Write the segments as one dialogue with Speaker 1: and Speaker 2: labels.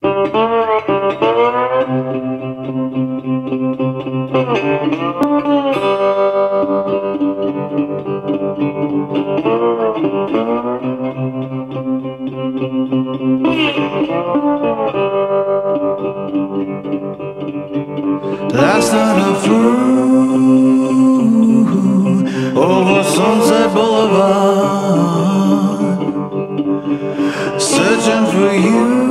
Speaker 1: Last night I flew over Sunset Boulevard, searching for you,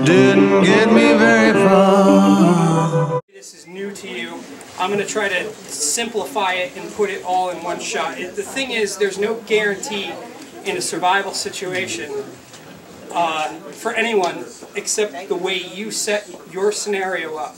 Speaker 1: didn't get me very far.
Speaker 2: This is new to you. I'm going to try to simplify it and put it all in one shot. The thing is, there's no guarantee in a survival situation for anyone except the way you set your scenario up.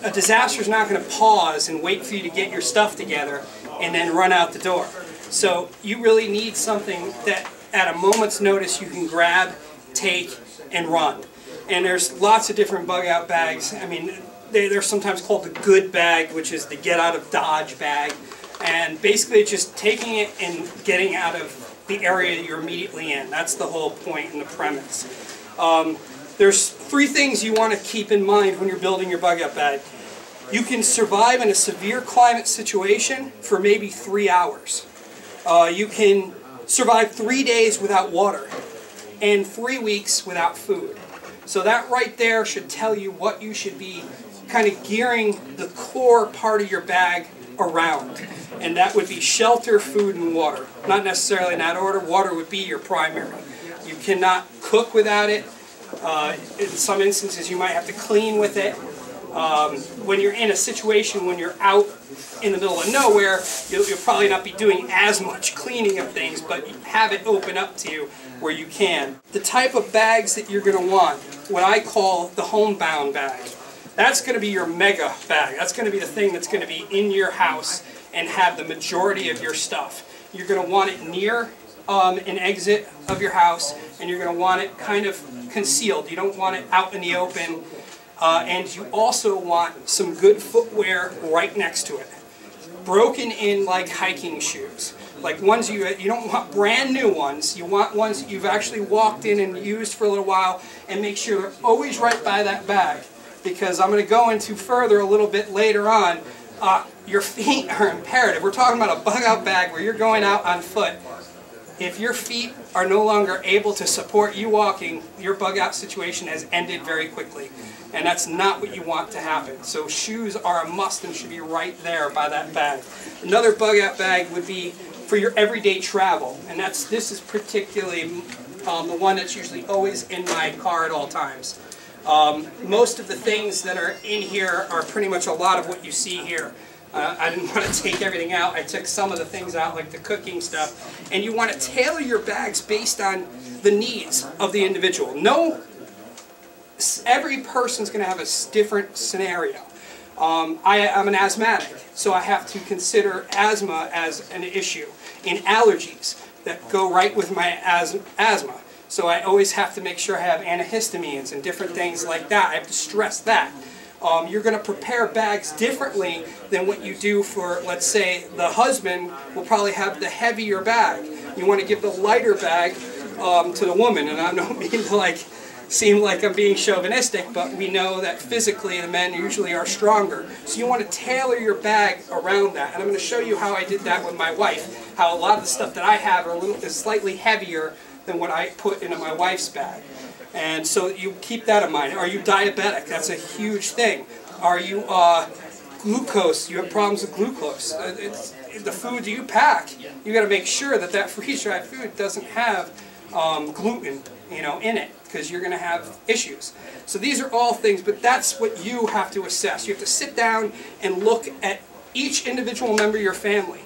Speaker 2: A disaster is not going to pause and wait for you to get your stuff together and then run out the door. So you really need something that at a moment's notice you can grab, take, and run. And there's lots of different bug out bags. I mean, they're sometimes called the good bag, which is the get out of Dodge bag. And basically it's just taking it and getting out of the area you're immediately in. That's the whole point and the premise. There's three things you want to keep in mind when you're building your bug out bag. You can survive in a severe climate situation for maybe 3 hours. You can survive 3 days without water and 3 weeks without food. So that right there should tell you what you should be kind of gearing the core part of your bag around. And that would be shelter, food, and water. Not necessarily in that order. Water would be your primary. You cannot cook without it. In some instances you might have to clean with it. When you're in a situation when you're out in the middle of nowhere, you'll probably not be doing as much cleaning of things, but have it open up to you where you can. The type of bags that you're going to want, what I call the homebound bag. That's going to be your mega bag. That's going to be the thing that's going to be in your house and have the majority of your stuff. You're going to want it near an exit of your house, and you're going to want it kind of concealed. You don't want it out in the open, and you also want some good footwear right next to it. Broken in like hiking shoes. Like ones you don't want brand new ones. You want ones that you've actually walked in and used for a little while, and make sure they're always right by that bag. Because I'm going to go into further a little bit later on, your feet are imperative. We're talking about a bug out bag where you're going out on foot. If your feet are no longer able to support you walking, your bug out situation has ended very quickly. And that's not what you want to happen. So shoes are a must and should be right there by that bag. Another bug out bag would be for your everyday travel. And this is particularly the one that's usually always in my car at all times. Most of the things that are in here are pretty much a lot of what you see here. I didn't want to take everything out. I took some of the things out, like the cooking stuff. And you want to tailor your bags based on the needs of the individual. Every person's going to have a different scenario. I'm an asthmatic, so I have to consider asthma as an issue. And allergies that go right with my asthma. So I always have to make sure I have antihistamines and different things like that. I have to stress that. You're going to prepare bags differently than what you do for, let's say, the husband will probably have the heavier bag. You want to give the lighter bag to the woman. And I don't mean to seem like I'm being chauvinistic, but we know that physically the men usually are stronger. So you want to tailor your bag around that. And I'm going to show you how I did that with my wife. How a lot of the stuff that I have is slightly heavier than what I put into my wife's bag. And so you keep that in mind. Are you diabetic? That's a huge thing. Are you glucose? You have problems with glucose. It's the food you pack. You got to make sure that that freeze-dried food doesn't have gluten, in it, because you're going to have issues. So these are all things, but that's what you have to assess. You have to sit down and look at each individual member of your family.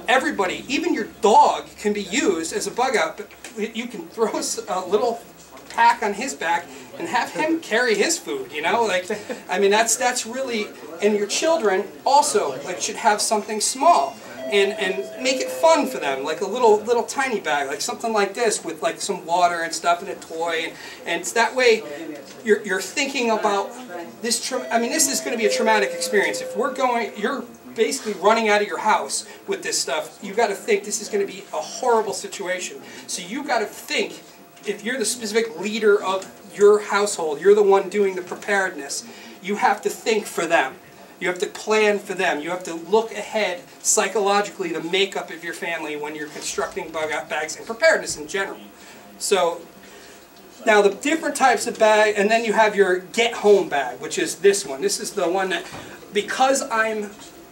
Speaker 2: Everybody, even your dog, can be used as a bug out, but you can throw a little pack on his back and have him carry his food, I mean, that's really, and your children also should have something small and make it fun for them, like a little tiny bag, like something like this with some water and stuff and a toy, and it's that way you're thinking about this. I mean, this is going to be a traumatic experience. If you're basically running out of your house with this stuff, you got to think this is going to be a horrible situation. So you got to think if you're the specific leader of your household, you're the one doing the preparedness, you have to think for them. You have to plan for them. You have to look ahead psychologically, the makeup of your family when you're constructing bug out bags and preparedness in general. So now the different types of bag, and then you have your get home bag, which is this one. This is the one that, because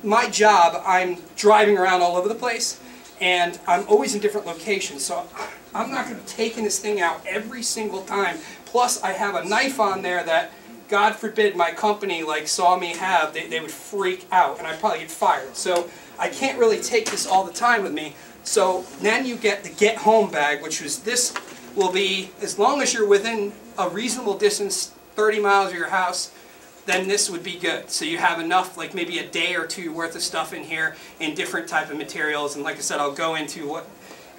Speaker 2: my job, I'm driving around all over the place, and I'm always in different locations, so I'm not going to be taking this thing out every single time. Plus, I have a knife on there that, God forbid, my company saw me have, they would freak out, and I'd probably get fired. So I can't really take this all the time with me. So then you get the get home bag, which is this will be, as long as you're within a reasonable distance, 30 miles of your house, then this would be good. So you have enough, like maybe a day or two worth of stuff in here in different type of materials. And like I said, I'll go into what,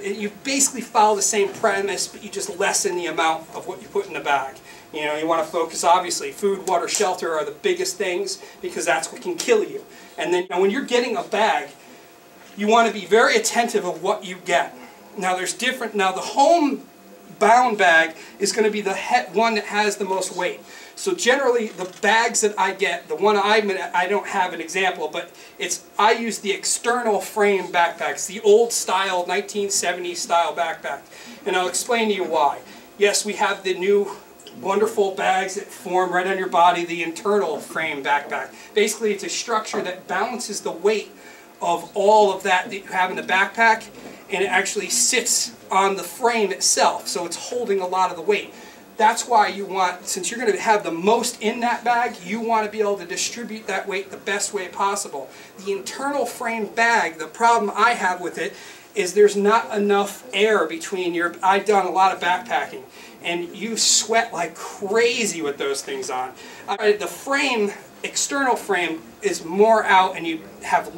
Speaker 2: you basically follow the same premise, but you just lessen the amount of what you put in the bag. You know, you want to focus, obviously, food, water, shelter are the biggest things because that's what can kill you. And then when you're getting a bag, you want to be very attentive of what you get. Now there's different, now the home bound bag is going to be the one that has the most weight. So generally the bags that I get, the one I don't have an example, but I use the external frame backpacks, the old style 1970s style backpack. And I'll explain to you why. Yes, we have the new wonderful bags that form right on your body, the internal frame backpack. Basically it's a structure that balances the weight of all of that you have in the backpack, and it actually sits on the frame itself, so it's holding a lot of the weight. That's why you want, since you're going to have the most in that bag, you want to be able to distribute that weight the best way possible. The internal frame bag, the problem I have with it is there's not enough air between I've done a lot of backpacking, and you sweat like crazy with those things on. The frame, external frame, is more out, and you have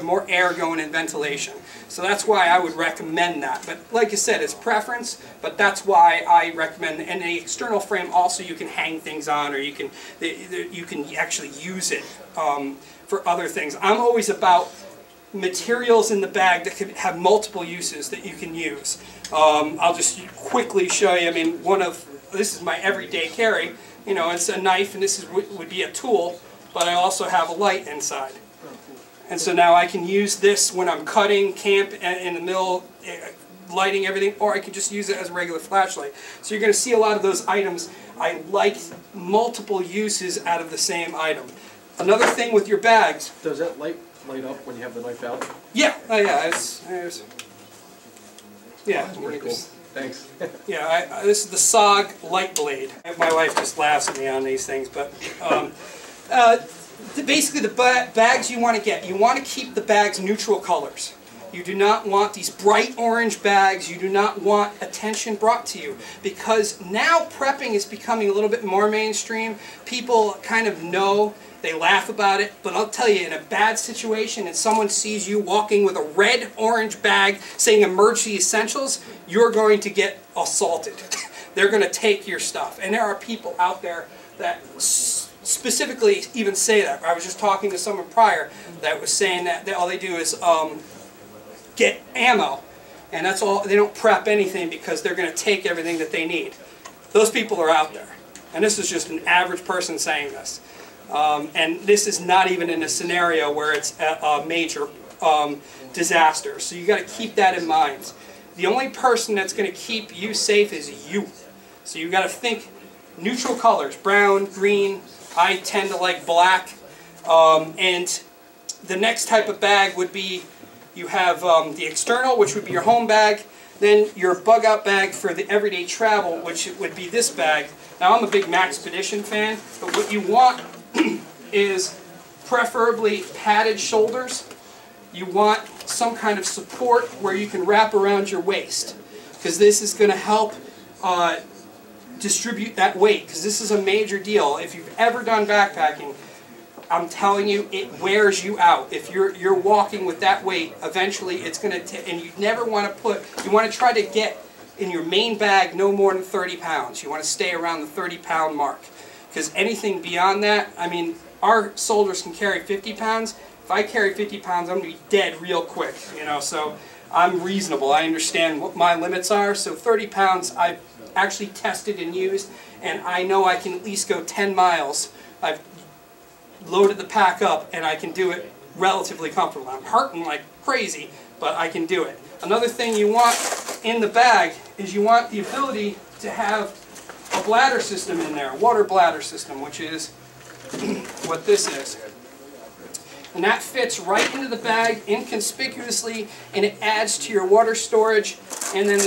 Speaker 2: more air going in ventilation. So that's why I would recommend that. But like I said, it's preference, but that's why I recommend. And the external frame also you can hang things on, or you can actually use it for other things. I'm always about materials in the bag that could have multiple uses that you can use. I'll just quickly show you. I mean, this is my everyday carry. You know, it's a knife, and this would be a tool, but I also have a light inside. And so now I can use this when I'm cutting, camp in the middle, lighting everything, or I can just use it as a regular flashlight. So you're going to see a lot of those items. I like multiple uses out of the same item. Another thing with your bags.
Speaker 3: Does that light up when you have the knife out?
Speaker 2: Yeah. Oh yeah. Yeah.
Speaker 3: Pretty cool. Thanks.
Speaker 2: Yeah. This is the SOG light blade. My wife just laughs at me on these things, but. Basically, the bags you want to get, you want to keep the bags neutral colors. You do not want these bright orange bags. You do not want attention brought to you, because now prepping is becoming a little bit more mainstream. People kind of know, they laugh about it, but I'll tell you, in a bad situation and someone sees you walking with a red-orange bag saying emergency essentials, you're going to get assaulted. They're going to take your stuff. And there are people out there that specifically even say that. I was just talking to someone prior that was saying that all they do is get ammo, and that's all. They don't prep anything because they're going to take everything that they need. Those people are out there, and this is just an average person saying this. And this is not even in a scenario where it's a major disaster. So you got to keep that in mind. The only person that's going to keep you safe is you. So you got to think neutral colors: brown, green. I tend to like black. And the next type of bag would be, you have the external, which would be your home bag. Then your bug out bag for the everyday travel, which would be this bag. Now I'm a big Maxpedition fan, but what you want is preferably padded shoulders. You want some kind of support where you can wrap around your waist, because this is going to help distribute that weight, because this is a major deal. If you've ever done backpacking, I'm telling you, it wears you out. If you're walking with that weight, eventually it's going to, and you never want to you want to try to get in your main bag no more than 30 pounds. You want to stay around the 30-pound mark, because anything beyond that, I mean, our soldiers can carry 50 pounds. If I carry 50 pounds, I'm going to be dead real quick, you know, so I'm reasonable. I understand what my limits are, so 30 pounds, actually tested and used, and I know I can at least go 10 miles. I've loaded the pack up, and I can do it relatively comfortable. I'm hurting like crazy, but I can do it. Another thing you want in the bag is you want the ability to have a bladder system in there, a water bladder system, which is what this is. And that fits right into the bag inconspicuously, and it adds to your water storage, and then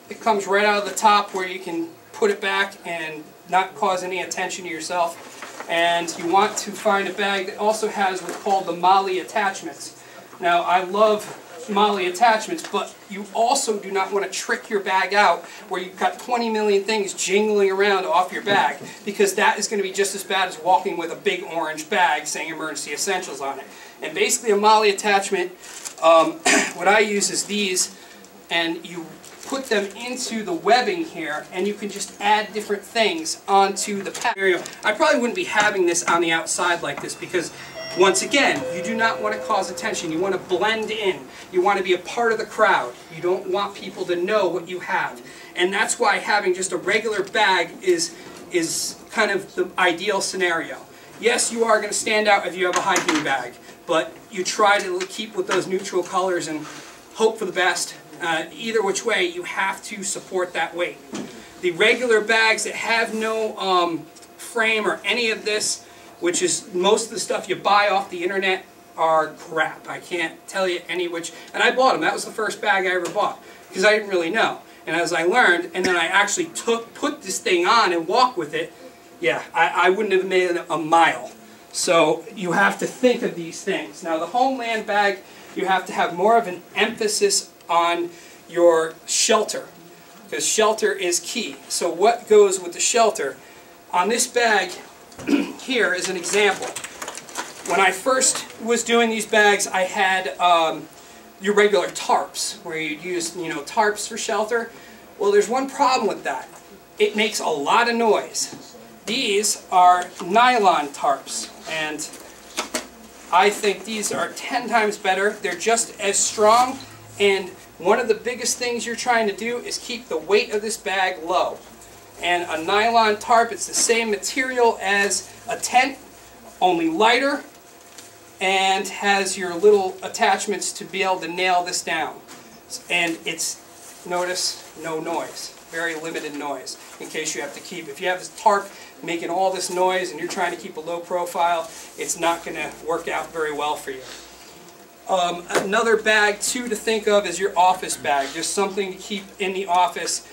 Speaker 2: it comes right out of the top where you can put it back and not cause any attention to yourself. And you want to find a bag that also has what's called the MOLLE attachments. Now, I love MOLLE attachments, but you also do not want to trick your bag out where you've got 20 million things jingling around off your bag, because that is going to be just as bad as walking with a big orange bag saying emergency essentials on it. And basically a MOLLE attachment, what I use is these, and you put them into the webbing here, and you can just add different things onto the pack. I probably wouldn't be having this on the outside like this, because once again, you do not want to cause attention. You want to blend in. You want to be a part of the crowd. You don't want people to know what you have. And that's why having just a regular bag is kind of the ideal scenario. Yes, you are going to stand out if you have a hiking bag, but you try to keep with those neutral colors and hope for the best. Either which way, you have to support that weight. The regular bags that have no frame or any of this, which is most of the stuff you buy off the internet, are crap. I can't tell you any which, and I bought them. That was the first bag I ever bought, because I didn't really know. And as I learned, and then I actually put this thing on and walked with it, yeah, I wouldn't have made it a mile. So you have to think of these things. Now the Homeland bag, you have to have more of an emphasis on your shelter, because shelter is key. So what goes with the shelter? On this bag, here is an example. When I first was doing these bags, I had your regular tarps, where you'd use tarps for shelter. Well, there's one problem with that. It makes a lot of noise. These are nylon tarps, and I think these are 10 times better. They're just as strong, and one of the biggest things you're trying to do is keep the weight of this bag low. And a nylon tarp, it's the same material as a tent, only lighter, and has your little attachments to be able to nail this down. And it's, notice, no noise. Very limited noise, in case you have to keep. If you have this tarp making all this noise and you're trying to keep a low profile, it's not going to work out very well for you. Another bag, too, to think of is your office bag. Just something to keep in the office.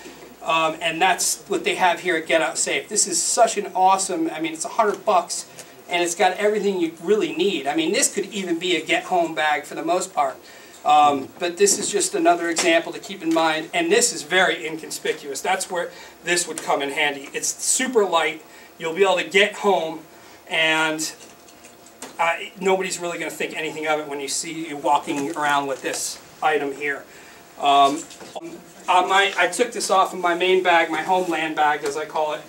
Speaker 2: And that's what they have here at Get Out Safe. This is such an awesome, I mean, it's $100 and it's got everything you really need. I mean, this could even be a get-home bag for the most part. But this is just another example to keep in mind, and this is very inconspicuous. That's where this would come in handy. It's super light. You'll be able to get home, and nobody's really going to think anything of it when you see you walking around with this item here. I took this off of my main bag, my Homeland bag as I call it.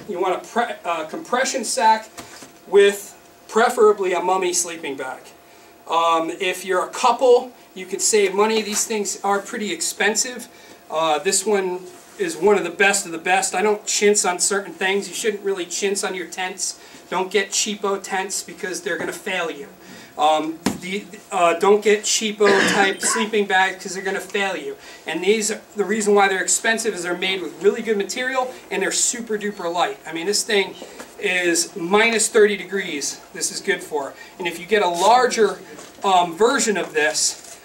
Speaker 2: You want a compression sack with preferably a mummy sleeping bag. If you're a couple, you can save money. These things are pretty expensive. This one is one of the best. I don't chintz on certain things. You shouldn't really chintz on your tents. Don't get cheapo tents because they're going to fail you. Don't get cheapo type sleeping bags because they're going to fail you. And these, the reason why they're expensive is they're made with really good material and they're super duper light. I mean, this thing is minus 30 degrees. This is good for. And if you get a larger version of this,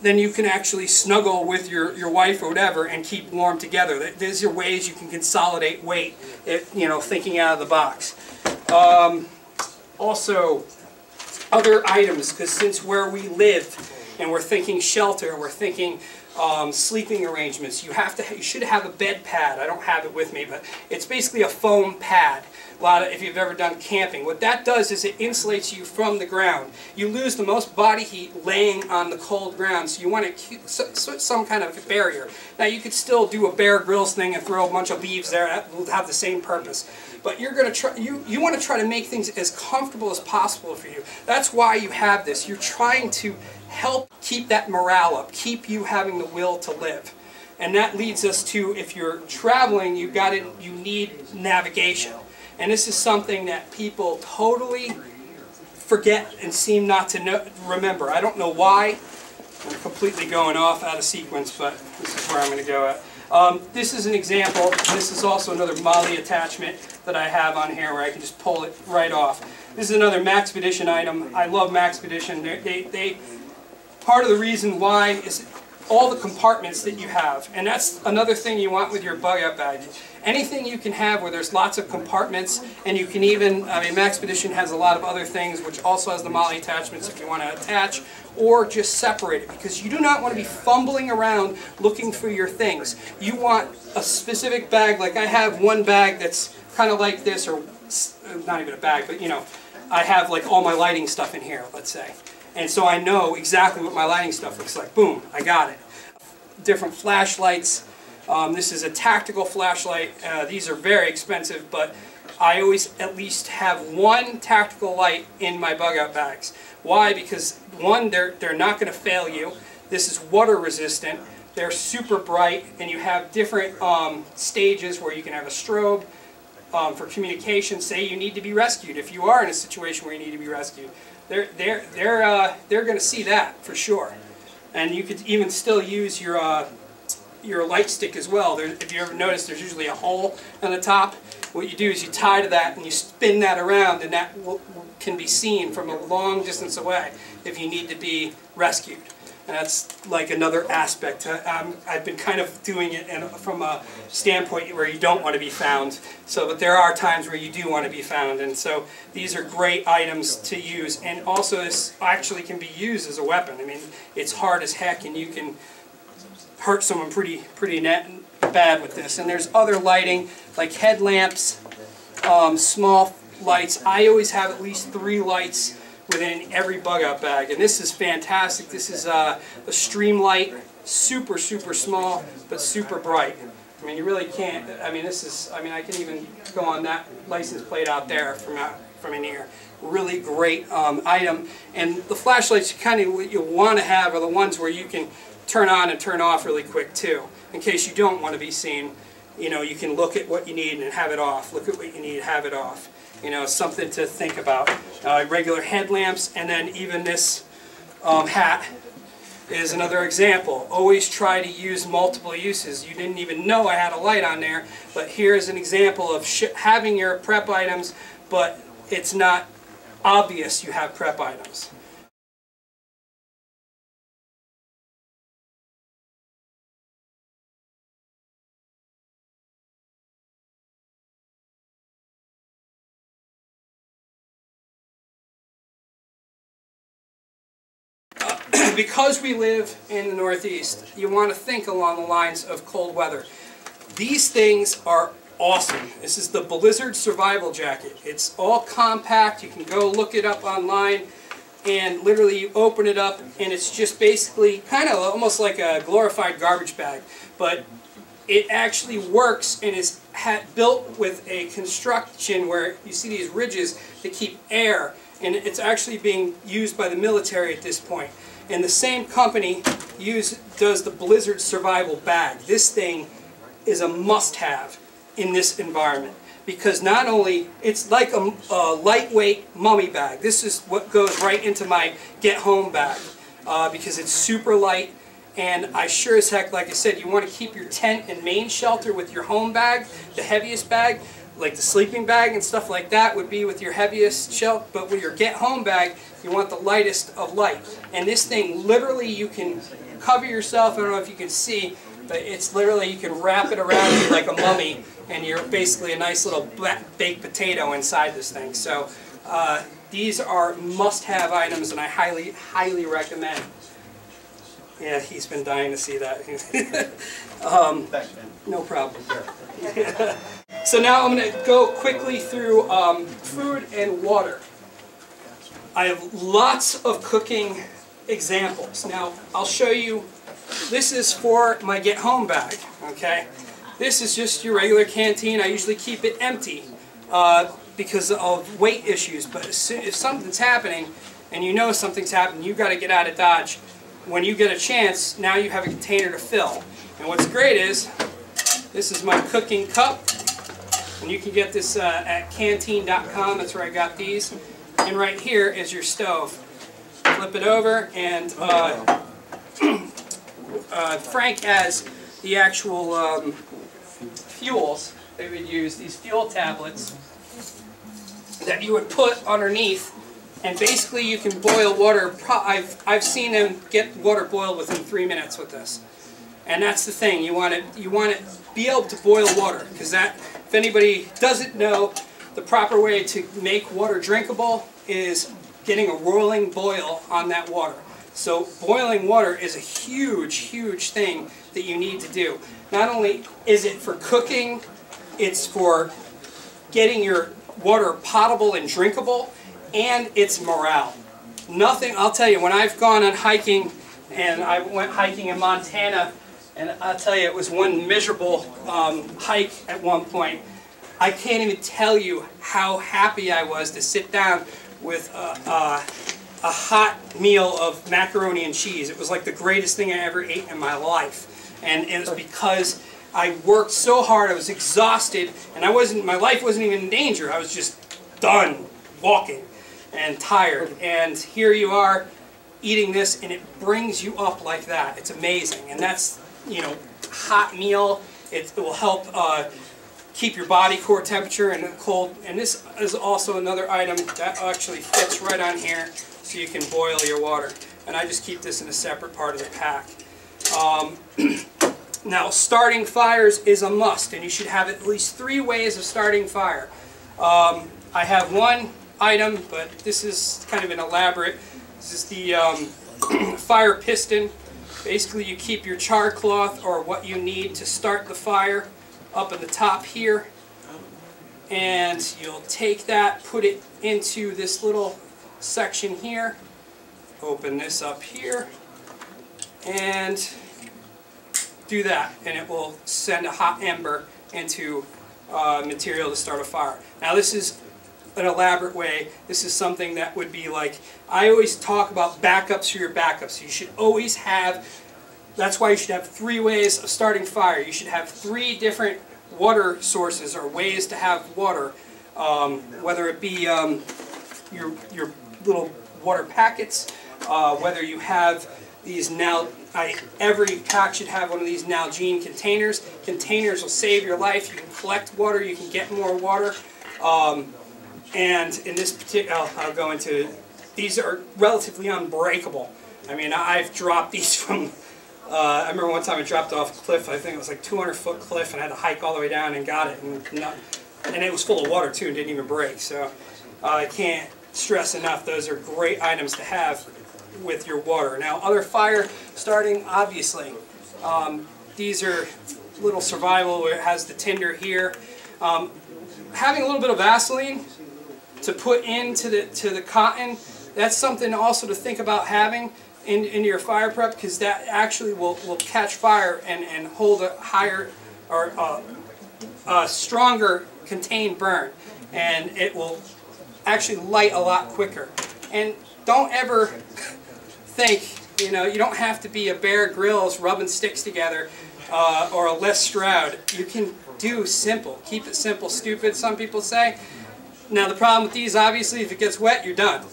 Speaker 2: then you can actually snuggle with your wife or whatever and keep warm together. These are ways you can consolidate weight, thinking out of the box. Also, other items, because since where we live and we're thinking shelter, we're thinking sleeping arrangements, you should have a bed pad. I don't have it with me, but it's basically a foam pad. If you've ever done camping, what that does is it insulates you from the ground. You lose the most body heat laying on the cold ground, so you want to keep some kind of barrier. Now you could still do a Bear Grylls thing and throw a bunch of leaves there. That will have the same purpose. But you're going to try. You want to try to make things as comfortable as possible for you. That's why you have this. You're trying to help keep that morale up, keep you having the will to live. And that leads us to, if you're traveling, you need navigation. And this is something that people totally forget and seem not to remember. I don't know why. I'm completely going off out of sequence, but this is where I'm going to go at. This is an example. This is also another MOLLE attachment that I have on here where I can just pull it right off. This is another Maxpedition item. I love Maxpedition. Part of the reason why is all the compartments that you have, and that's another thing you want with your bug-out bag. Anything you can have where there's lots of compartments, and you can even, I mean, Maxpedition has a lot of other things, which also has the MOLLE attachments if you want to attach, or just separate it, because you do not want to be fumbling around looking for your things. You want a specific bag, like I have one bag that's kind of like this, or not even a bag, but you know, I have like all my lighting stuff in here, let's say. And so I know exactly what my lighting stuff looks like. Boom, I got it. Different flashlights. This is a tactical flashlight. These are very expensive, but I always at least have one tactical light in my bug-out bags. Why? Because one, they're not going to fail you. This is water resistant. They're super bright, and you have different stages where you can have a strobe for communication. Say you need to be rescued. If you are in a situation where you need to be rescued, they're going to see that for sure. And you could even still use your light stick as well. If you ever notice, there's usually a hole on the top. What you do is you tie to that and you spin that around, and that can be seen from a long distance away if you need to be rescued. And that's like another aspect. I've been kind of doing it from a standpoint where you don't want to be found. But there are times where you do want to be found. And so these are great items to use. And also this actually can be used as a weapon. I mean, it's hard as heck, and you can hurt someone pretty bad with this. And there's other lighting, like headlamps, small lights. I always have at least 3 lights within every bug-out bag, and this is fantastic. This is a stream light, super small, but super bright. I mean, you really can't. I mean, this is. I mean, I can even go on that license plate out there from in here. Really great item. And the flashlights, kind of what you want to have are the ones where you can turn on and turn off really quick too, in case you don't want to be seen. You know, you can look at what you need and have it off. Look at what you need, have it off. You know, something to think about. Regular headlamps, and then even this hat is another example. Always try to use multiple uses. You didn't even know I had a light on there, but here's an example of having your prep items, but it's not obvious you have prep items. Because we live in the Northeast, you want to think along the lines of cold weather. These things are awesome. This is the Blizzard Survival Jacket. It's all compact. You can go look it up online, and literally you open it up, and it's just basically kind of almost like a glorified garbage bag. But it actually works and is built with a construction where you see these ridges that keep air, and it's actually being used by the military at this point. And the same company does the Blizzard Survival Bag. This thing is a must-have in this environment, because not only it's like a lightweight mummy bag. This is what goes right into my get-home bag because it's super light. And I sure as heck, like I said, you want to keep your tent and main shelter with your home bag, the heaviest bag. Like the sleeping bag and stuff like that would be with your heaviest shelf, but with your get-home bag, you want the lightest of light. And this thing, literally, you can cover yourself. I don't know if you can see, but it's literally, you can wrap it around you like a mummy, and you're basically a nice little baked potato inside this thing. So these are must-have items, and I highly recommend. Yeah, he's been dying to see that.
Speaker 3: Thanks, man.
Speaker 2: No problem. So now I'm going to go quickly through food and water. I have lots of cooking examples. Now I'll show you, this is for my get home bag, okay? This is just your regular canteen. I usually keep it empty because of weight issues, but if something's happening and you know something's happening, you've got to get out of Dodge. when you get a chance, now you have a container to fill. And what's great is, this is my cooking cup. And you can get this at canteen.com, that's where I got these. And right here is your stove. Flip it over, and Frank has the actual fuels they would use, these fuel tablets that you would put underneath, and basically you can boil water. I've seen them get water boiled within 3 minutes with this. And that's the thing, you want to be able to boil water, because that, if anybody doesn't know, the proper way to make water drinkable is getting a rolling boil on that water. So boiling water is a huge, huge thing that you need to do. Not only is it for cooking, it's for getting your water potable and drinkable, and it's morale. Nothing, I'll tell you, when I've gone on hiking, and I went hiking in Montana, and I'll tell you, it was one miserable hike at one point. I can't even tell you how happy I was to sit down with a hot meal of macaroni and cheese. It was like the greatest thing I ever ate in my life. And it was because I worked so hard, I was exhausted, and my life wasn't even in danger. I was just done walking and tired. And here you are eating this, and it brings you up like that. It's amazing. And that's, you know, hot meal. It will help keep your body core temperature in the cold. And this is also another item that actually fits right on here, so you can boil your water. And I just keep this in a separate part of the pack. Now, starting fires is a must, and you should have at least 3 ways of starting fire. I have one item, but this is kind of an elaborate. This is the fire piston. Basically, you keep your char cloth or what you need to start the fire up at the top here, and you'll take that, put it into this little section here, open this up here, and do that, and it will send a hot ember into material to start a fire. Now, this is an elaborate way. This is something that would be like, I always talk about backups for your backups. You should always have, that's why you should have 3 ways of starting fire. You should have 3 different water sources or ways to have water, whether it be your little water packets, whether you have these every pack should have one of these Nalgene containers. Containers will save your life. You can collect water, you can get more water. And in this particular, I'll go into, these are relatively unbreakable. I mean, I've dropped these from, I remember one time I dropped off a cliff, I think it was like 200-foot cliff, and I had to hike all the way down and got it. And it was full of water too and didn't even break. So I can't stress enough, those are great items to have with your water. Now, other fire starting, obviously, these are little survival where it has the tinder here. Having a little bit of Vaseline to put into the cotton, that's something also to think about having in your fire prep, because that actually will catch fire and hold a higher or a stronger contained burn, and it will actually light a lot quicker. And don't ever think, you know, you don't have to be a Bear Grylls rubbing sticks together or a Les Stroud. You can do simple. Keep it simple, stupid, some people say. Now, the problem with these, obviously, if it gets wet, you're done.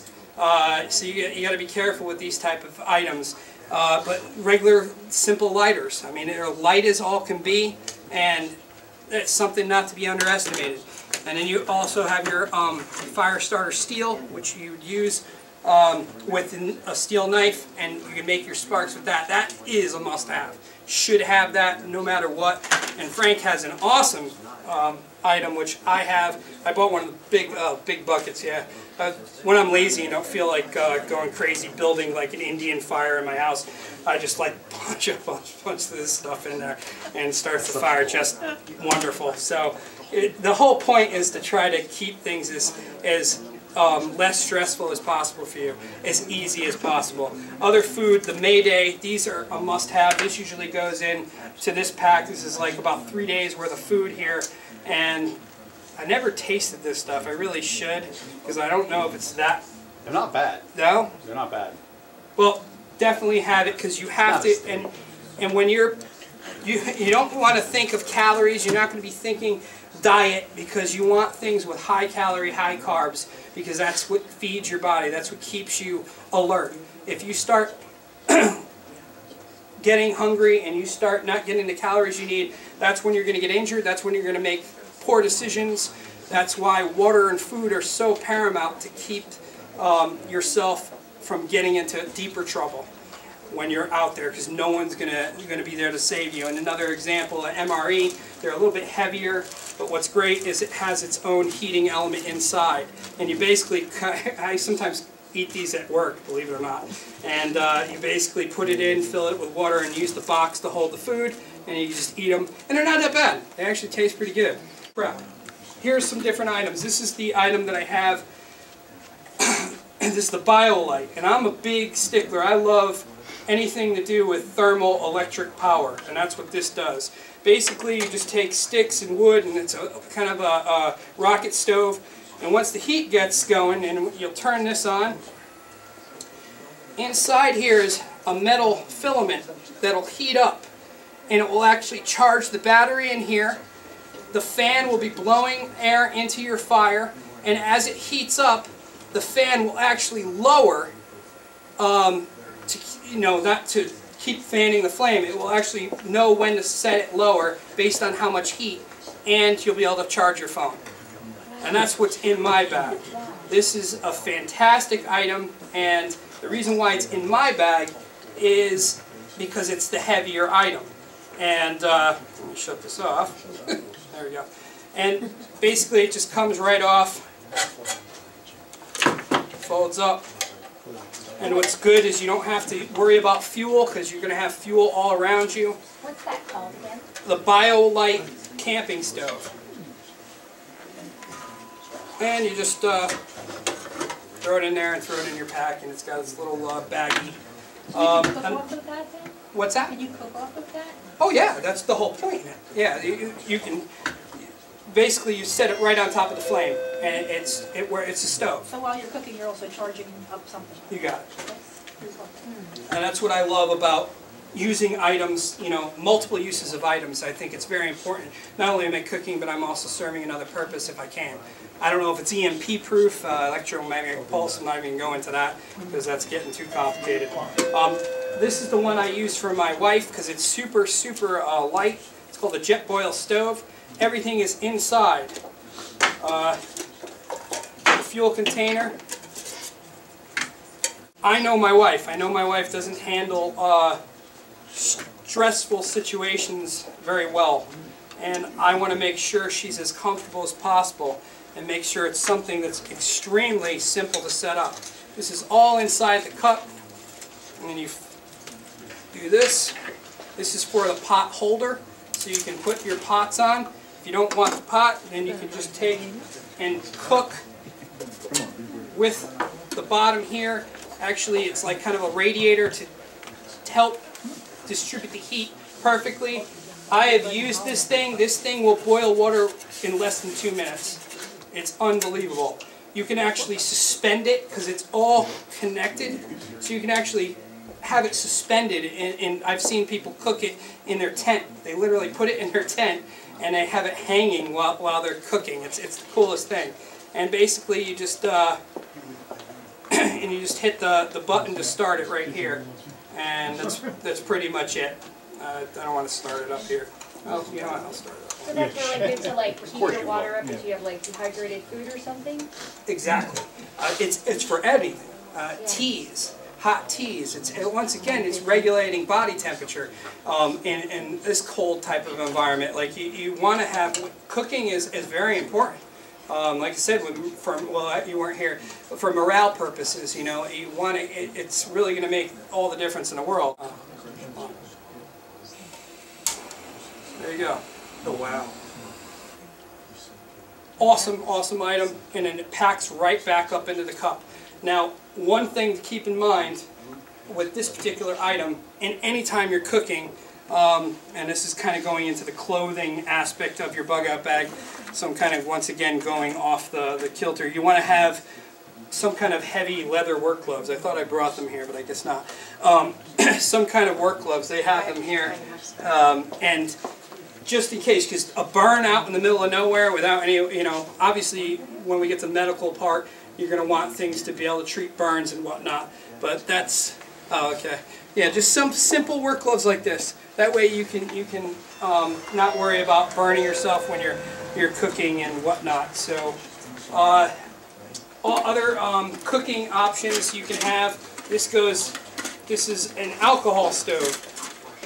Speaker 2: So you got to be careful with these type of items. But regular, simple lighters. I mean, they're light as all can be, and it's something not to be underestimated. And then you also have your fire starter steel, which you would use with a steel knife, and you can make your sparks with that. That is a must-have. Should have that no matter what. And Frank has an awesome item, which I have. I bought one of the big buckets, yeah. When I'm lazy and don't feel like going crazy building like an Indian fire in my house, I just like punch a bunch of this stuff in there and start the fire. Just wonderful. So the whole point is to try to keep things as less stressful as possible for you, as easy as possible. Other food, the Mayday, these are a must-have. This usually goes in to this pack. This is like about 3 days worth of food here, and I never tasted this stuff. I really should, because I don't know if it's that.
Speaker 4: They're not bad.
Speaker 2: No?
Speaker 4: They're not bad.
Speaker 2: Well, definitely have it because you have to, and when you don't want to think of calories, you're not going to be thinking diet because you want things with high calorie, high carbs because that's what feeds your body, that's what keeps you alert. If you start getting hungry and you start not getting the calories you need, that's when you're going to get injured, that's when you're going to make poor decisions. That's why water and food are so paramount to keep yourself from getting into deeper trouble when you're out there, because no one's gonna be there to save you. And another example, an MRE, they're a little bit heavier, but what's great is it has its own heating element inside. And you basically, I sometimes eat these at work, believe it or not. And you basically put it in, fill it with water, and use the box to hold the food, and you just eat them. And they're not that bad. They actually taste pretty good. Here's some different items. This is the item that I have. This is the BioLite, and I'm a big stickler. I love anything to do with thermal electric power, and that's what this does. Basically, you just take sticks and wood, and it's a kind of a rocket stove, and once the heat gets going, and you'll turn this on, inside here is a metal filament that'll heat up, and it will actually charge the battery in here. The fan will be blowing air into your fire, and as it heats up, the fan will actually lower, not to keep fanning the flame. It will actually know when to set it lower based on how much heat, and you'll be able to charge your phone. And that's what's in my bag. This is a fantastic item, and the reason why it's in my bag is because it's the heavier item. And let me shut this off. There we go. And basically it just comes right off, folds up. And what's good is you don't have to worry about fuel because you're going to have fuel all around you.
Speaker 4: What's that called again?
Speaker 2: The BioLite camping stove. And you just throw it in there and throw it in your pack, and it's got this little baggie.
Speaker 4: Can you cook off of that then?
Speaker 2: What's that?
Speaker 4: Can you cook off of that?
Speaker 2: Oh yeah, that's the whole point. Yeah, you can. Basically, you set it right on top of the flame, and it's a stove.
Speaker 4: So while you're cooking, you're also charging up something.
Speaker 2: You got it. And that's what I love about using items, multiple uses of items. I think it's very important. Not only am I cooking, but I'm also serving another purpose if I can. I don't know if it's EMP proof, electromagnetic pulse. I'm not even going to go into that because that's getting too complicated. This is the one I use for my wife because it's super, super light. It's called a Jetboil stove. Everything is inside. The fuel container. I know my wife. I know my wife doesn't handle stressful situations very well. And I want to make sure she's as comfortable as possible and make sure it's something that's extremely simple to set up. This is all inside the cup. And then you do this. This is for the pot holder, so you can put your pots on. If you don't want the pot, then you can just take and cook with the bottom here. Actually, it's like kind of a radiator to help distribute the heat perfectly. I have used this thing. This thing will boil water in less than 2 minutes. It's unbelievable. You can actually suspend it because it's all connected. So you can actually have it suspended. And I've seen people cook it in their tent. They literally put it in their tent and they have it hanging while they're cooking. It's the coolest thing. And basically you just and you just hit the button to start it right here. And that's pretty much it. I don't want to start it up here. Oh, you know what? I'll start it up.
Speaker 4: So that's really good to keep your water up if you have dehydrated food or something?
Speaker 2: Exactly. It's for everything. Teas, hot teas. Once again, it's regulating body temperature in this cold type of environment. Like you want to have, cooking is very important. Like I said, you weren't here, but for morale purposes, you want to. It's really going to make all the difference in the world. There you go. Oh wow. Awesome, awesome item, and then it packs right back up into the cup. Now, one thing to keep in mind with this particular item, and anytime you're cooking, and this is kind of going into the clothing aspect of your bug out bag, so I'm kind of once again going off the kilter. You want to have some kind of heavy leather work gloves. I thought I brought them here, but I guess not. Some kind of work gloves. They have them here, and just in case, because a burn out in the middle of nowhere without any, obviously when we get to the medical part, you're going to want things to be able to treat burns and whatnot. But that's, oh, okay. Yeah, just some simple work gloves like this. That way you can not worry about burning yourself when you're cooking and whatnot. So, all other cooking options you can have. This is an alcohol stove.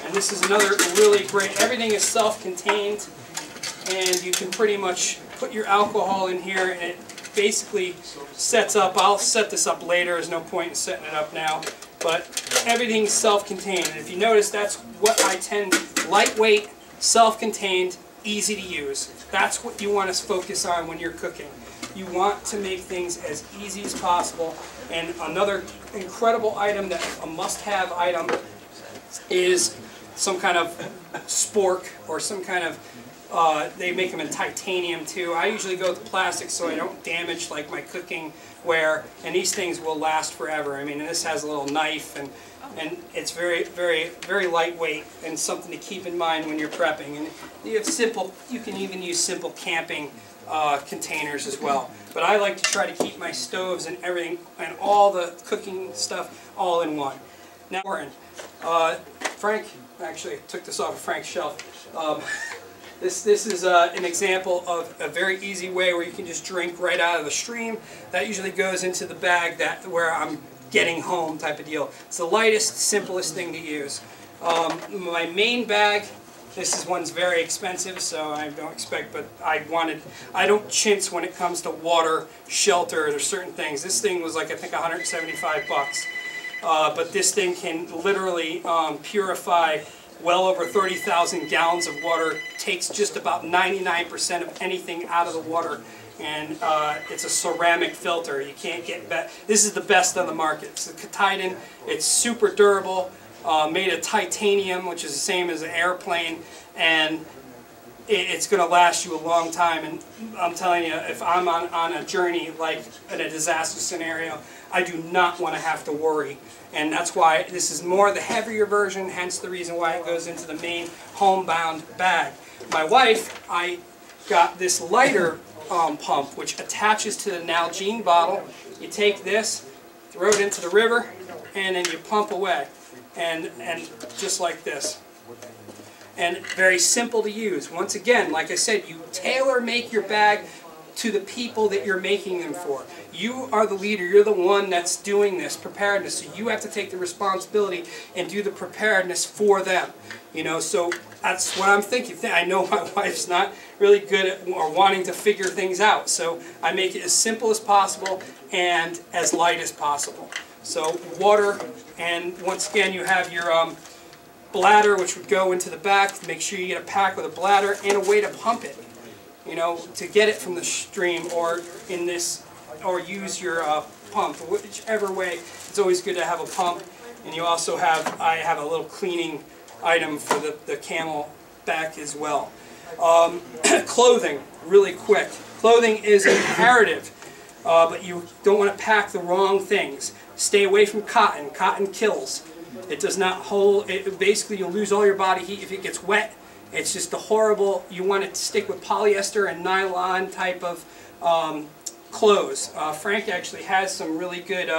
Speaker 2: And this is another really great, everything is self-contained, and you can pretty much put your alcohol in here, and it basically sets up. I'll set this up later, there's no point in setting it up now, but everything's self-contained. And if you notice, that's what I tend, lightweight, self-contained, easy to use. That's what you want to focus on when you're cooking. You want to make things as easy as possible. And another incredible item, that a must-have item, is some kind of spork or some kind of, they make them in titanium too. I usually go with plastic so I don't damage like my cooking ware, and these things will last forever. I mean, this has a little knife, and it's very, very, very lightweight, and something to keep in mind when you're prepping. And you can even use simple camping containers as well. But I like to try to keep my stoves and everything and all the cooking stuff all in one. Now, Frank actually took this off of Frank's shelf. This is an example of a very easy way where you can just drink right out of the stream. That usually goes into the bag where I'm getting home type of deal. It's the lightest, simplest thing to use. My main bag, one's very expensive, so I don't expect, but I don't chintz when it comes to water, shelter, there's certain things. This thing was like, I think, 175 bucks. But this thing can literally purify well over 30,000 gallons of water, takes just about 99% of anything out of the water, and it's a ceramic filter. You can't get better. This is the best on the market. It's the Kataydin. It's super durable, made of titanium, which is the same as an airplane, and it's going to last you a long time. And I'm telling you, if I'm on a journey, like in a disaster scenario, I do not want to have to worry. And that's why this is more the heavier version, hence the reason why it goes into the main homebound bag. My wife, I got this lighter pump, which attaches to the Nalgene bottle. You take this, throw it into the river, and then you pump away. And just like this. And very simple to use. Once again, like I said, you tailor make your bag to the people that you're making them for. You are the leader. You're the one that's doing this preparedness. So you have to take the responsibility and do the preparedness for them. So that's what I'm thinking. I know my wife's not really good at or wanting to figure things out. So I make it as simple as possible and as light as possible. So water, and once again you have your bladder, which would go into the back. Make sure you get a pack with a bladder and a way to pump it. To get it from the stream, or or use your pump. Whichever way, it's always good to have a pump. And you also have, I have a little cleaning item for the camel back as well. Clothing, really quick. Clothing is imperative, but you don't want to pack the wrong things. Stay away from cotton. Cotton kills. It does not hold, basically you'll lose all your body heat if it gets wet. It's just a horrible, you want to stick with polyester and nylon type of clothes. Frank actually has some really good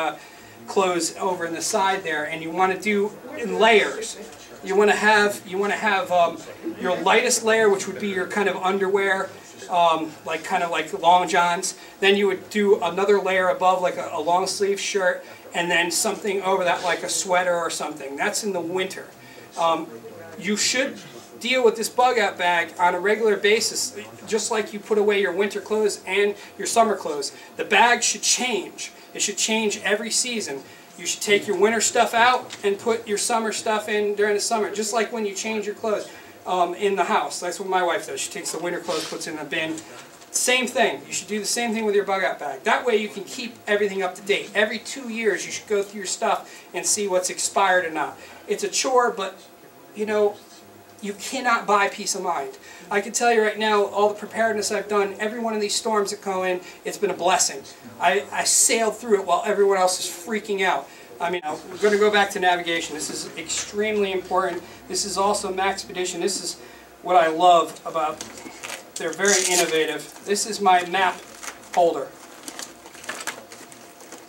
Speaker 2: clothes over in the side there, and you want to do in layers. You want to have your lightest layer, which would be your kind of underwear, kind of like long johns. Then you would do another layer above, like a long sleeve shirt, and then something over that, like a sweater or something. That's in the winter. You should deal with this bug out bag on a regular basis, just like you put away your winter clothes and your summer clothes. The bag should change. It should change every season. You should take your winter stuff out and put your summer stuff in during the summer, just like when you change your clothes in the house. That's what my wife does. She takes the winter clothes, puts it in a bin. Same thing. You should do the same thing with your bug out bag. That way you can keep everything up to date. Every 2 years you should go through your stuff and see what's expired or not. It's a chore, but you cannot buy peace of mind. I can tell you right now, all the preparedness I've done, every one of these storms that go in, it's been a blessing. I sailed through it while everyone else is freaking out. I mean, we're going to go back to navigation. This is extremely important. This is also Maxpedition. This is what I love about, they're very innovative. This is my map holder.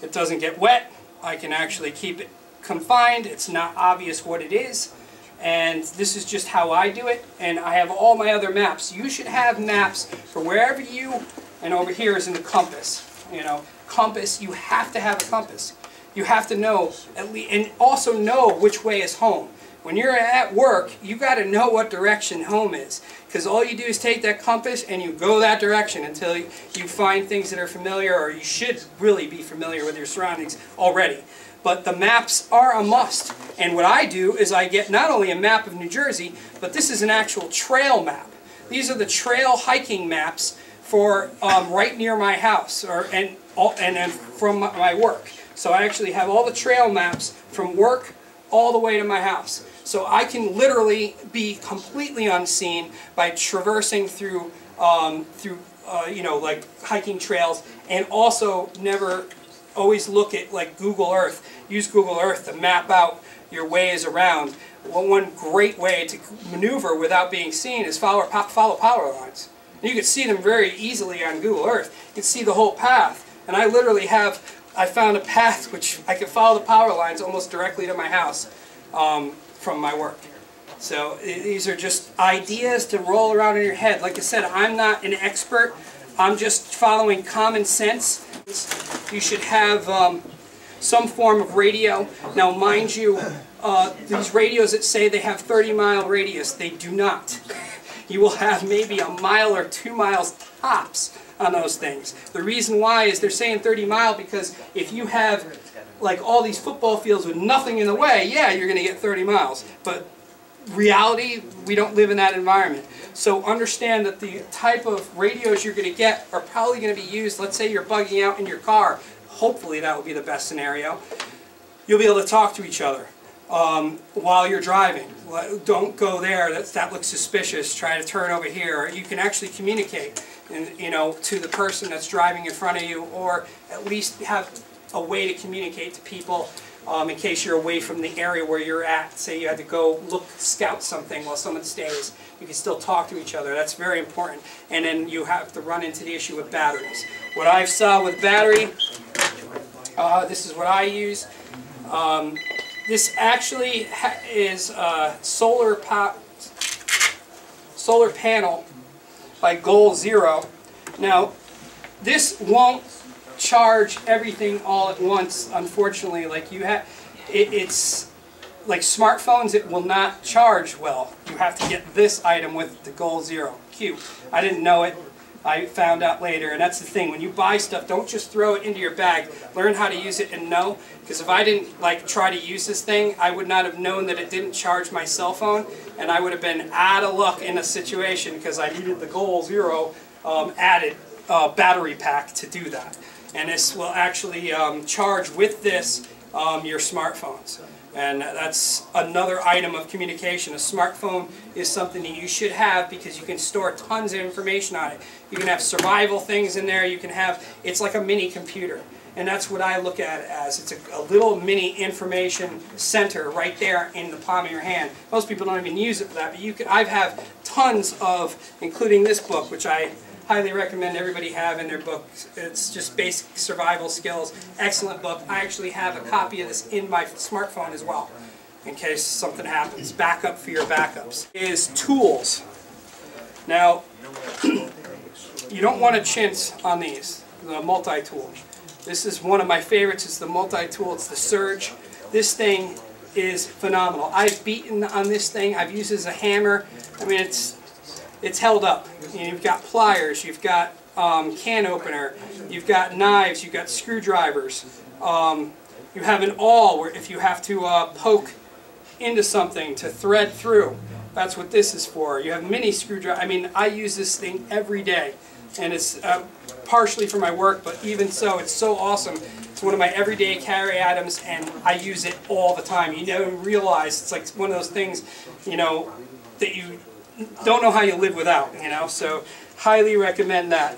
Speaker 2: It doesn't get wet. I can actually keep it confined. It's not obvious what it is. And this is just how I do it. And I have all my other maps. You should have maps for wherever you, and over here is in the compass. You know, compass, you have to have a compass. You have to know, at least, and also know which way is home. When you're at work, you got to know what direction home is. Because all you do is take that compass and you go that direction until you find things that are familiar, or you should really be familiar with your surroundings already. But the maps are a must. And what I do is I get not only a map of New Jersey, but this is an actual trail map. These are the trail hiking maps for right near my house, and then from my work. So I actually have all the trail maps from work all the way to my house. So I can literally be completely unseen by traversing through, you know, like hiking trails, and also never always look at like Google Earth. Use Google Earth to map out your ways around. Well, one great way to maneuver without being seen is follow power lines. And you can see them very easily on Google Earth. You can see the whole path. And I literally I found a path which I could follow the power lines almost directly to my house from my work. So these are just ideas to roll around in your head. Like I said, I'm not an expert. I'm just following common sense. You should have some form of radio. Now, mind you, these radios that say they have 30-mile radius, they do not. You will have maybe a mile or 2 miles tops on those things. The reason why is they're saying 30-mile because if you have like all these football fields with nothing in the way, yeah, you're going to get 30 miles. But reality, we don't live in that environment. So understand that the type of radios you're going to get are probably going to be used, let's say you're bugging out in your car. Hopefully that would be the best scenario. You'll be able to talk to each other while you're driving. Don't go there, that looks suspicious, try to turn over here. You can actually communicate to the person that's driving in front of you, or at least have a way to communicate to people in case you're away from the area where you're at. Say you had to go scout something while someone stays. You can still talk to each other. That's very important. And then you have to run into the issue with batteries. What I saw with battery, this is what I use. This actually is a solar panel by Goal Zero. Now, this won't charge everything all at once, unfortunately. Like it's like smartphones, it will not charge well. You have to get this item with the Goal Zero Q. I didn't know it. I found out later, and that's the thing. When you buy stuff, don't just throw it into your bag. Learn how to use it and know. Because if I didn't try to use this thing, I would not have known that it didn't charge my cell phone, and I would have been out of luck in a situation because I needed the Goal Zero added battery pack to do that. And this will actually charge with this your smartphones. And that's another item of communication. A smartphone is something that you should have because you can store tons of information on it. You can have survival things in there. You can have, it's like a mini computer. And that's what I look at it as. It's a little mini information center right there in the palm of your hand. Most people don't even use it for that, but I have tons of, including this book, which I highly recommend everybody have in their book. It's just basic survival skills. Excellent book. I actually have a copy of this in my smartphone as well, in case something happens. Backup for your backups. Is tools. Now, you don't want to chintz on these, the multi-tool. This is one of my favorites. It's the multi-tool. It's the Surge. This thing is phenomenal. I've beaten on this thing. I've used it as a hammer. I mean, it's held up. You've got pliers, you've got can opener, you've got knives, you've got screwdrivers. You have an awl where if you have to poke into something to thread through, that's what this is for. You have mini screwdriver. I mean, I use this thing every day, and it's partially for my work, but even so, it's so awesome. It's one of my everyday carry items, and I use it all the time. You don't realize it's like one of those things, that you don't know how you live without, you know, so highly recommend that.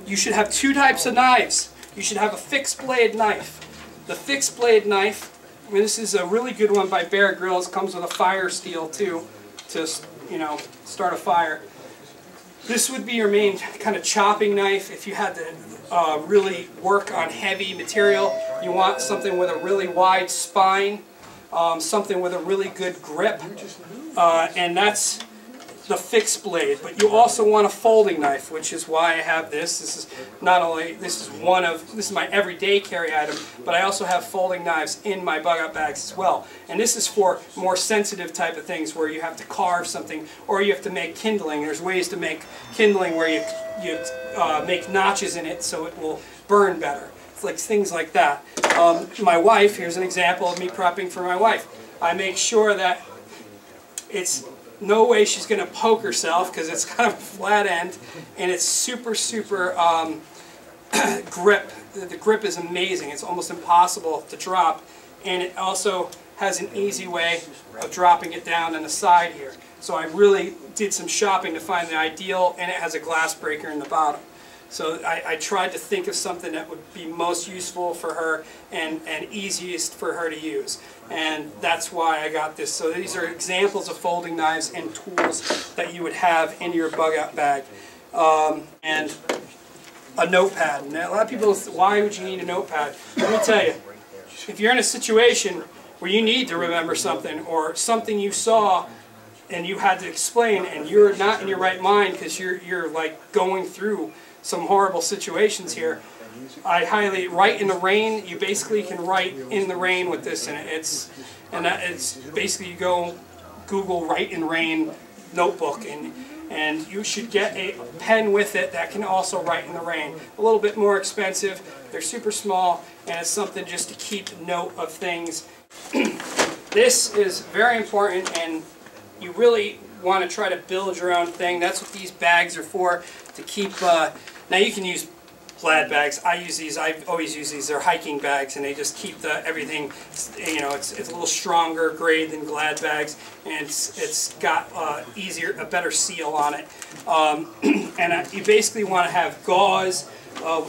Speaker 2: You should have two types of knives. You should have a fixed blade knife. The fixed blade knife, I mean, this is a really good one by Bear Grylls, comes with a fire steel too, to, you know, start a fire. This would be your main kind of chopping knife if you had to really work on heavy material. You want something with a really wide spine, something with a really good grip, and that's the fixed blade. But you also want a folding knife, which is why I have this. This is not only, this is my everyday carry item, but I also have folding knives in my bug-out bags as well. And this is for more sensitive type of things where you have to carve something or you have to make kindling. There's ways to make kindling where you make notches in it so it will burn better. It's like things like that. My wife, here's an example of me prepping for my wife. I make sure that it's no way she's going to poke herself because it's kind of a flat end and it's super grip. The grip is amazing. It's almost impossible to drop, and it also has an easy way of dropping it down on the side here. So I really did some shopping to find the ideal, and it has a glass breaker in the bottom. So I tried to think of something that would be most useful for her and easiest for her to use. And that's why I got this. So these are examples of folding knives and tools that you would have in your bug-out bag. And a notepad. Now, a lot of people, why would you need a notepad? Let me tell you, if you're in a situation where you need to remember something or something you saw and you had to explain and you're not in your right mind because you're like going through some horrible situations here, I highly, write in the rain. You basically can write in the rain with this, and it's basically you go Google write in rain notebook, and you should get a pen with it that can also write in the rain. A little bit more expensive. They're super small, and it's something just to keep note of things. This is very important, and you really want to try to build your own thing. That's what these bags are for, to keep. Now you can use plaid bags. I use these. I've always used these. They're hiking bags, and they just keep everything. You know, it's a little stronger grade than Glad bags, and it's got a better seal on it. And you basically want to have gauze.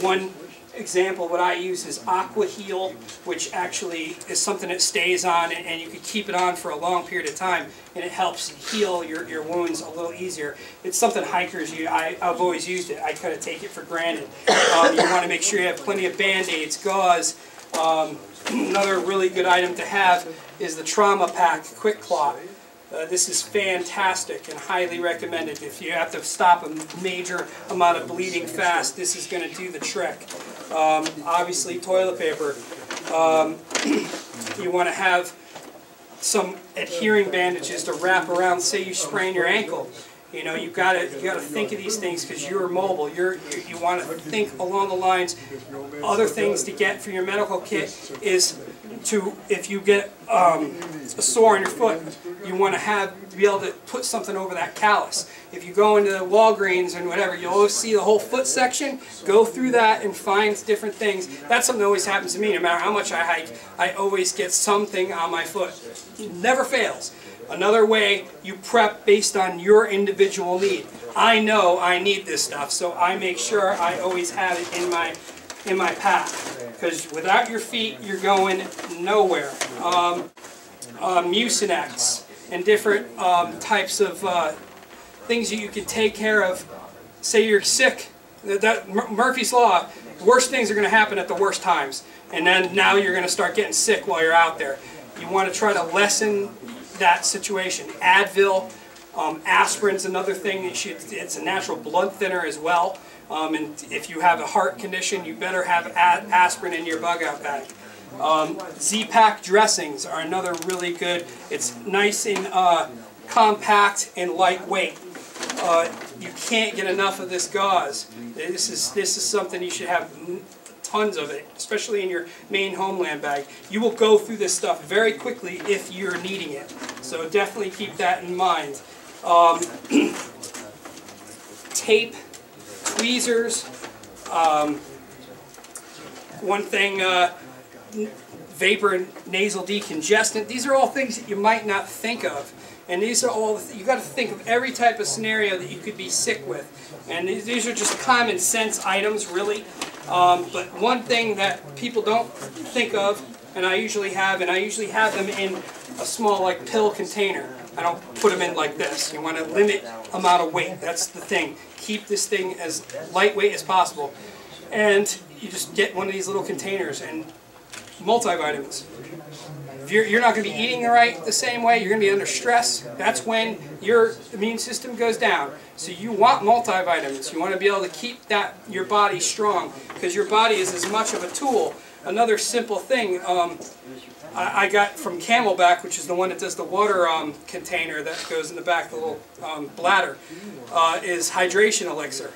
Speaker 2: One example, what I use is Aqua Heal, which actually is something that stays on, and you can keep it on for a long period of time, and it helps heal your wounds a little easier. It's something hikers use. I've always used it. I kind of take it for granted. You want to make sure you have plenty of Band-Aids, gauze. Another really good item to have is the Trauma Pack Quick Clot. This is fantastic and highly recommended. If you have to stop a major amount of bleeding fast, this is going to do the trick. Obviously, toilet paper. You want to have some adhering bandages to wrap around. Say you sprain your ankle. You know, you got to think of these things because you're mobile. You want to think along the lines. Other things to get for your medical kit is if you get a sore on your foot, you want to be able to put something over that callus. If you go into Walgreens and whatever, you'll always see the whole foot section. Go through that and find different things. That's something that always happens to me. No matter how much I hike, I always get something on my foot. It never fails. Another way, you prep based on your individual need. I know I need this stuff, so I make sure I always have it in my pack. Because without your feet, you're going nowhere. Mucinex and different types of things that you can take care of. Say you're sick. Murphy's Law, worst things are going to happen at the worst times. And then now you're going to start getting sick while you're out there. You want to try to lessen that situation. Advil, aspirin's another thing. It's a natural blood thinner as well. And if you have a heart condition, you better have aspirin in your bug-out bag. Z-Pak dressings are another really good. It's nice and compact and lightweight. You can't get enough of this gauze. This is something you should have tons of it, especially in your main homeland bag. You will go through this stuff very quickly if you're needing it. So definitely keep that in mind. Tape, tweezers, one thing, vapor and nasal decongestant. These are all things that you might not think of. And these are all, you got to think of every type of scenario that you could be sick with. And these are just common sense items, really. But one thing that people don't think of, and I usually have them in a small like pill container. I don't put them in like this. You want to limit amount of weight. That's the thing. Keep this thing as lightweight as possible. And you just get one of these little containers and multivitamins. If you're not going to be eating the same way, you're going to be under stress. That's when your immune system goes down. So you want multivitamins. You want to be able to keep your body strong, because your body is as much of a tool. Another simple thing I got from Camelback, which is the one that does the water container that goes in the back, the little bladder, is hydration elixir.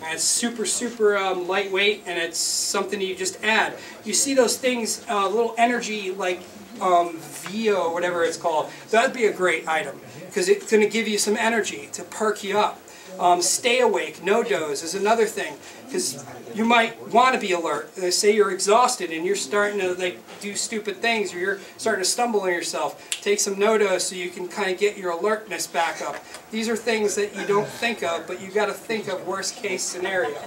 Speaker 2: And it's super, super lightweight, and it's something you just add. You see those things, little energy like Vio or whatever it's called. That'd be a great item, because it's going to give you some energy to perk you up. Stay awake, no doze is another thing, because you might want to be alert. Say you're exhausted and you're starting to do stupid things, or you're starting to stumble on yourself. Take some no-doze so you can kind of get your alertness back up. These are things that you don't think of, but you got to think of worst case scenario.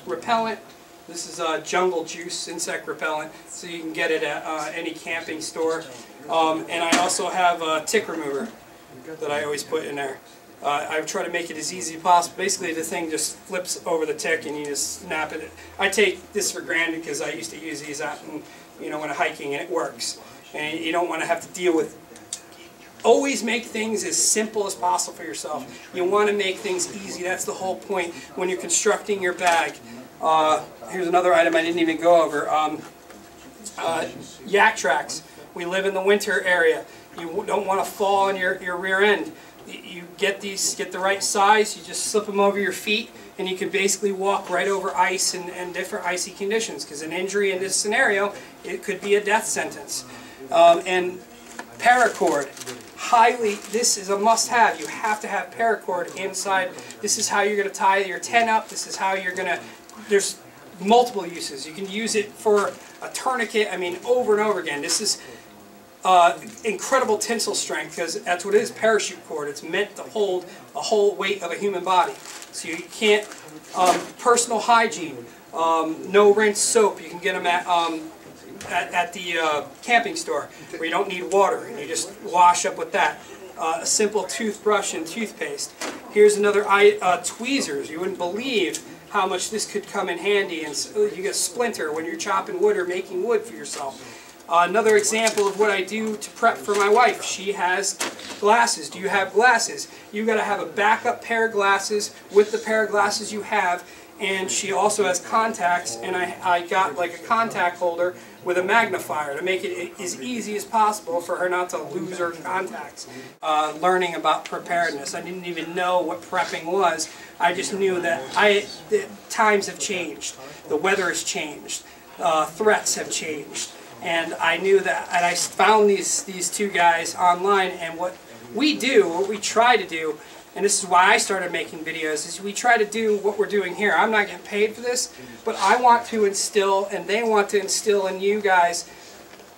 Speaker 2: Repellent. This is Jungle Juice insect repellent, so you can get it at any camping store. And I also have a tick remover that I always put in there. I try to make it as easy as possible. Basically, the thing just flips over the tick and you just snap it. I take this for granted because I used to use these out when I'm hiking, and it works. And you don't want to have to deal with. Always make things as simple as possible for yourself. You want to make things easy. That's the whole point when you're constructing your bag. Here's another item I didn't even go over. Yak tracks. We live in the winter area. You don't want to fall on your rear end. You get the right size, you just slip them over your feet, and you can basically walk right over ice and different icy conditions, because an injury in this scenario, it could be a death sentence. And paracord. This is a must-have. You have to have paracord inside. This is how you're going to tie your tent up. This is how you're going to, there's multiple uses. You can use it for a tourniquet, over and over again. This is incredible tensile strength, because that's what it is, parachute cord. It's meant to hold the whole weight of a human body. So you can't, personal hygiene, no rinse soap. You can get them at the camping store, where you don't need water, and you just wash up with that. A simple toothbrush and toothpaste. Here's another tweezers. You wouldn't believe how much this could come in handy, and you get a splinter when you're chopping wood or making wood for yourself. Another example of what I do to prep for my wife. She has glasses. Do you have glasses? You've got to have a backup pair of glasses with the pair of glasses you have. And she also has contacts, and I got like a contact holder with a magnifier to make it as easy as possible for her not to lose her contacts. Learning about preparedness. I didn't even know what prepping was. I just knew that the times have changed. The weather has changed. Threats have changed. And I knew that, and I found these two guys online, and what we try to do, and this is why I started making videos, is we try to do what we're doing here. I'm not getting paid for this, but I want to instill, and they want to instill in you guys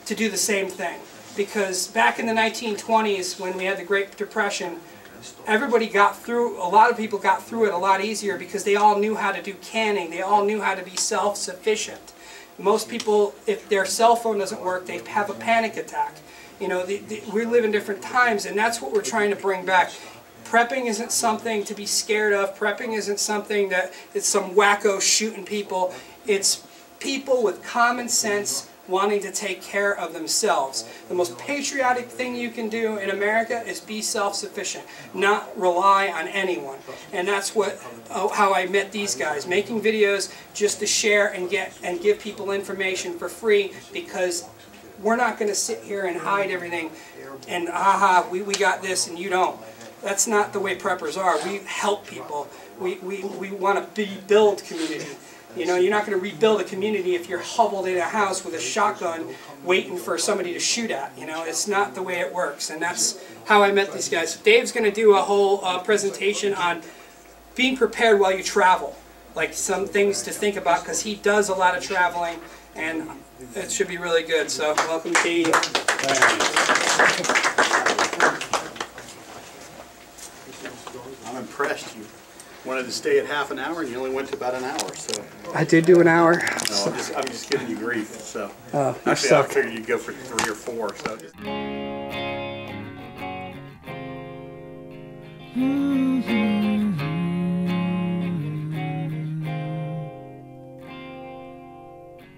Speaker 2: to do the same thing. Because back in the 1920s, when we had the Great Depression, everybody got through, a lot of people got through it a lot easier because they all knew how to do canning. They all knew how to be self-sufficient. Most people, if their cell phone doesn't work, they have a panic attack. We live in different times, and that's what we're trying to bring back. Prepping isn't something to be scared of. Prepping isn't something that it's some wacko shooting people. It's people with common sense wanting to take care of themselves. The most patriotic thing you can do in America is be self-sufficient, not rely on anyone. And that's how I met these guys, making videos just to share and give people information for free, because we're not going to sit here and hide everything and we got this and you don't. That's not the way preppers are. We help people. We want to build community. You're not going to rebuild a community if you're huddled in a house with a shotgun waiting for somebody to shoot at. It's not the way it works, and that's how I met these guys. Dave's going to do a whole presentation on being prepared while you travel, like some things to think about, because he does a lot of traveling, and it should be really good. So welcome, Katie.
Speaker 5: impressed. You wanted to stay at half an hour, and you only went to about an hour. So
Speaker 3: I did do an hour.
Speaker 5: no, I'm just giving you grief. So
Speaker 3: Oh, you
Speaker 5: actually, I
Speaker 3: suck.
Speaker 5: figured you'd go for 3 or 4. So just.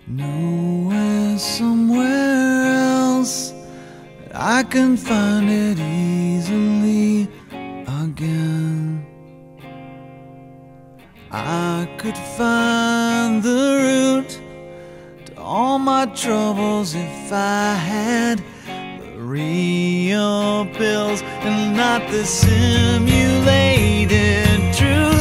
Speaker 1: Nowhere, somewhere else that I can find it easily again. I could find the root to all my troubles if I had the real pills and not the simulated truth.